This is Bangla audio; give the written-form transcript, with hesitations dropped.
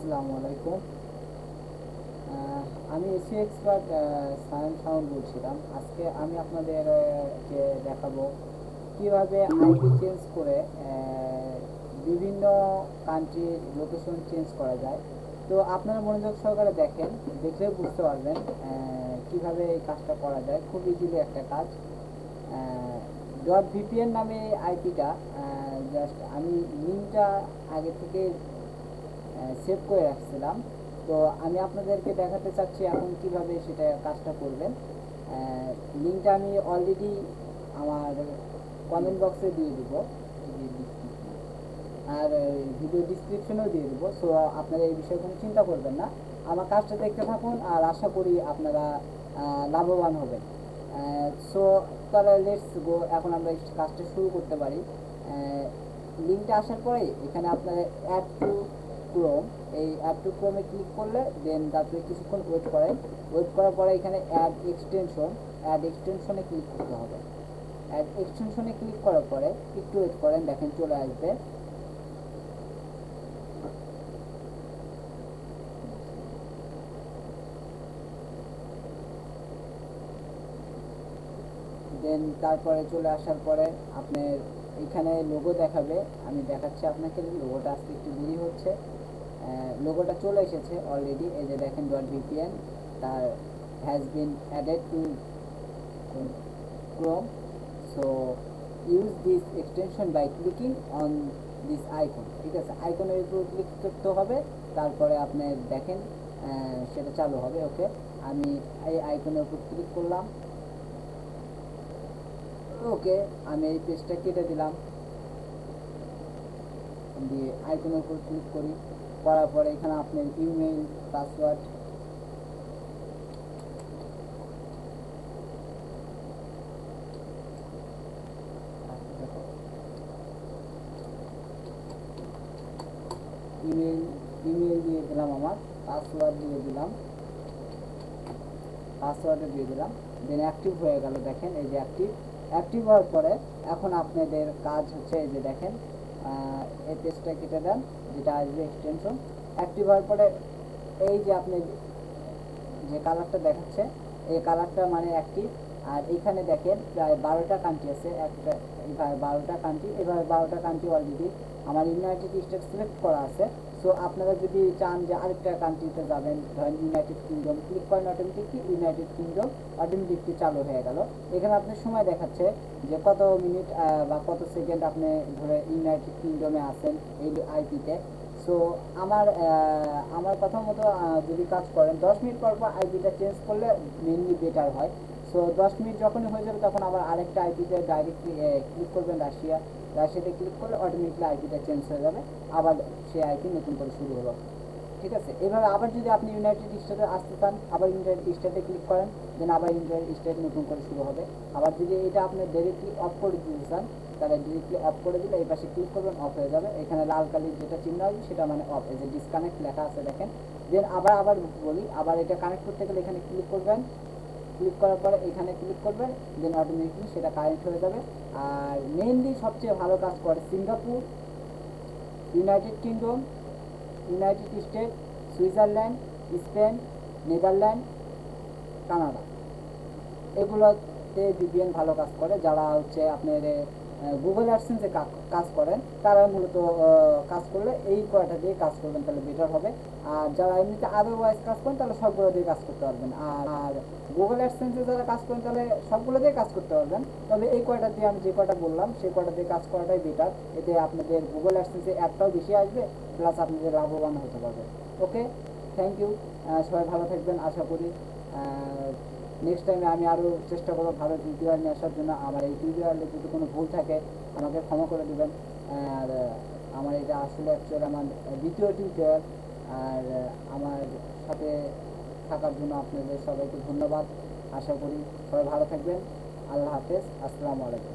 আসসালামু আলাইকুম। আমি এসি এক্সপার্ট সায়েন্স সাউন্ড বলছিলাম। আজকে আমি আপনাদেরকে দেখাবো কিভাবে আইপি চেঞ্জ করে বিভিন্ন কান্ট্রির লোকেশন চেঞ্জ করা যায়। তো আপনারা মনোযোগ সহকারে দেখেন, দেখলে বুঝতে পারবেন কিভাবে এই কাজটা করা যায়। খুব ইজিলি একটা কাজ। ডট ভিপিএন নামে আইপিটা জাস্ট আমি লিঙ্কটা আগে থেকে সেভ করে রাখছিলাম। তো আমি আপনাদেরকে দেখাতে চাচ্ছি এখন কিভাবে সেটা কাজটা করবেন। লিঙ্কটা আমি অলরেডি আমার কমেন্ট বক্সে দিয়ে দেবো, আর ভিডিও ডিসক্রিপশনেও দিয়ে দেবো। সো আপনারা এই বিষয়ে কোনো চিন্তা করবেন না, আমার কাজটা দেখতে থাকুন, আর আশা করি আপনারা লাভবান হবেন। সো তাহলে লেটস গো, এখন আমরা কাজটা শুরু করতে পারি। লিঙ্কটা আসার পরে এখানে আপনারা অ্যাড টু ক্রোম, এই অ্যাড টু ক্রোমে ক্লিক করলে দেন তারপরে কিছুক্ষণ ওয়েট করার পরে এখানে অ্যাড এক্সটেনশনে ক্লিক করতে হবে। অ্যাড এক্সটেনশনে ক্লিক করার পরে একটু ওয়েট করেন, দেখেন চলে আসবে। দেন তারপরে চলে আসার পরে আপনার এখানে লোগো দেখাবে। আমি দেখাচ্ছি আপনাকে, লোগোটা আজকে একটু দেরি হচ্ছে। লোগোটা চলে এসেছে অলরেডি, এই যে দেখেন ডট ভিপিএন তার has been added to Chrome. So use this extension by clicking on this icon. ঠিক আছে, আইকনের উপর ক্লিক করতে হবে, তারপরে আপনি দেখেন সেটা চালু হবে। ওকে, আমি এই আইকনের উপর ক্লিক করলাম। ওকে, আমি এই পেজটা কেটে দিলাম, দিয়ে আইকনের উপর ক্লিক করার পরে এখানে আপনার ইমেল পাসওয়ার্ড ইমেল দিয়ে দিলাম, আমার পাসওয়ার্ড দিয়ে দিলাম, দেন অ্যাক্টিভ হয়ে গেল। দেখেন এই যে অ্যাক্টিভ হওয়ার পরে এখন আপনাদের কাজ হচ্ছে এই যে দেখেন এই পেজটা কেটে দেন, যেটা আসবে এক্সটেনশন। অ্যাক্টিভ হওয়ার পরে এই যে আপনি যে কালারটা দেখাচ্ছে, এই কালারটা মানে অ্যাক্টিভ। আর এইখানে দেখেন প্রায় 12টা কান্ট্রি আছে, একটা এভাবে 12টা কান্ট্রি, এভাবে 12টা কান্ট্রি অলরেডি আমার ইউনাইটেড স্টেট সিলেক্ট করা আছে। সো আপনারা যদি চান যে আরেকটা কান্ট্রিতে যাবেন, ধরেন ইউনাইটেড কিংডম, ক্লিক করেন অটোমেটিকলি ইউনাইটেড কিংডম অটোমেটিকলি চালু হয়ে গেল। এখানে আপনার সময় দেখাচ্ছে যে কত মিনিট বা কত সেকেন্ড আপনি ধরে ইউনাইটেড কিংডমে আছেন এই আইপিতে। সো আমার কথা মতো যদি কাজ করেন 10 মিনিট পর আইপিটা চেঞ্জ করলে মেনলি বেটার হয়। সো 10 মিনিট যখনই হয়ে যাবে তখন আবার আরেকটা আইপিতে ডাইরেক্টলি ক্লিক করবেন, রাশিয়াতে ক্লিক করলে অটোমেটিকলি আইপিটা চেঞ্জ হয়ে যাবে, আবার সেই আইপি নতুন করে শুরু হলো। ঠিক আছে, এভাবে আবার যদি আপনি ইউনাইটেড স্টেটে আসতে চান, আবার ইউনাইটেড স্টেটে ক্লিক করেন, দেন আবার ইউনাইটেড স্টেট নতুন করে শুরু হবে। আবার যদি এটা আপনি ডাইরেক্টলি অফ করে দিতে চান, তাহলে ডিরেক্টলি অফ করে দিলে এই পাশে ক্লিক করবেন, অফ হয়ে যাবে। এখানে লাল কালির যেটা চিহ্ন হবে সেটা মানে অফ, এই যে ডিসকানেক্ট লেখা আছে দেখেন। দেন আবার বলি, আবার এটা কানেক্ট করতে গেলে এখানে ক্লিক করবেন, ক্লিক করার পরে এখানে ক্লিক করবেন, দেন অটোমেটিকলি সেটা কানেক্ট হয়ে যাবে। আর মেইনলি সবচেয়ে ভালো কাজ করে Singapore, United kingdom, United state, Switzerland, Spain, Netherland, Canada, এগুলোতে ভিপিএন ভালো কাজ করে। যারা হচ্ছে আপনার গুগল অ্যাডসেন্সে কাজ করেন তারা মূলত কাজ করলে এই কয়টা দিয়ে কাজ করবেন, তাহলে বেটার হবে। আর যারা এমনিতে আদারওয়াইজ কাজ করেন তাহলে সবগুলো দিয়ে কাজ করতে পারবেন। আর গুগল অ্যাডসেন্সে যারা কাজ করেন তাহলে সবগুলো দিয়ে কাজ করতে পারবেন, তবে এই কয়টা দিয়ে আমি যে কয়টা বললাম সেই কয়টা দিয়ে কাজ করাটাই বেটার। এতে আপনাদের গুগল অ্যাডসেন্সে অ্যাডটাও বেশি আসবে, প্লাস আপনাদের লাভবান হতে পারবে। ওকে, থ্যাংক ইউ, সবাই ভালো থাকবেন আশা করি। নেক্সট টাইমে আমি আরও চেষ্টা করবো ভালো টিউটোরিয়াল নিয়ে আসার জন্য। আমার এই টিউটোরিয়ালে যদি কোনো ভুল থাকে আমাকে ক্ষমা করে দেবেন। আর আমার এটা আসলে অ্যাকচুয়ালি আমার দ্বিতীয় টিউটোরিয়াল। আর আমার সাথে থাকার জন্য আপনাদের সবাইকে ধন্যবাদ। আশা করি সবাই ভালো থাকবেন। আল্লাহ হাফেজ, আসসালামু আলাইকুম।